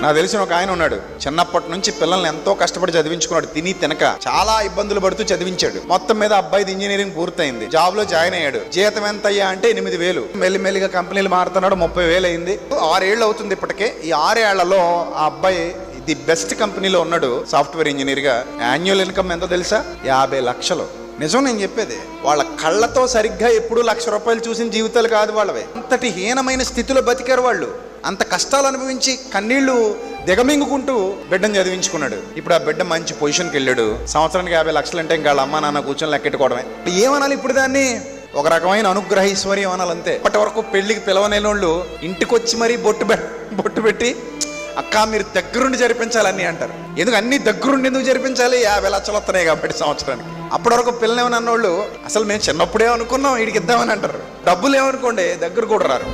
నాకు తెలిసిన ఒక ఆయన ఉన్నాడు, చిన్నప్పటి నుంచి పిల్లల్ని ఎంతో కష్టపడి చదివించుకున్నాడు. తిని తినక చాలా ఇబ్బందులు పడుతూ చదివించాడు. మొత్తం మీద అబ్బాయిది ఇంజనీరింగ్ పూర్తయింది, జాబ్ లో జాయిన్ అయ్యాడు. జీతం ఎంత అయ్యా అంటే 8,000. మెల్లిమెల్లిగా కంపెనీలు మారుతున్నాడు, 30,000 అయింది. 6 ఏళ్ళు అవుతుంది ఇప్పటికే. ఈ 6 ఏళ్లలో ఆ అబ్బాయి ది బెస్ట్ కంపెనీలో ఉన్నాడు సాఫ్ట్వేర్ ఇంజనీర్ గా. యాన్యువల్ ఇన్కమ్ ఎంతో తెలుసా? 50 లక్షలు. నిజం నేను చెప్పేది. వాళ్ళ కళ్ళతో సరిగ్గా ఎప్పుడు ₹1,00,000 చూసిన జీవితాలు కాదు వాళ్ళవి. అంతటి హీనమైన స్థితిలో బతికారు వాళ్ళు. అంత కష్టాలు అనుభవించి కన్నీళ్లు దిగమింగుకుంటూ బిడ్డను చదివించుకున్నాడు. ఇప్పుడు ఆ బిడ్డ మంచి పొజిషన్కి వెళ్ళాడు. సంవత్సరానికి 50 లక్షలు అంటే ఇంకా వాళ్ళ అమ్మ నాన్న కూర్చొని లెక్కెట్టుకోవడమే. ఏమనాలి ఇప్పుడు దాన్ని? ఒక రకమైన అనుగ్రహైశ్వర్యం అనాలి అంతే. అప్పటి వరకు పెళ్లికి పిలవనేళ్ళు ఇంటికి వచ్చి మరీ బొట్టు పెట్టి అక్క మీరు దగ్గరుండి జరిపించాలని అంటారు. ఎందుకు అన్ని దగ్గరుండి ఎందుకు జరిపించాలి? 50 లక్షలు వస్తున్నాయి కాబట్టి సంవత్సరానికి. అప్పటి వరకు పిల్లలేమని అన్నోళ్ళు అసలు మేము చిన్నప్పుడే అనుకున్నాం వీడికి ఇద్దామని అంటారు. డబ్బులు ఏమనుకోండి దగ్గర కూడా రారు.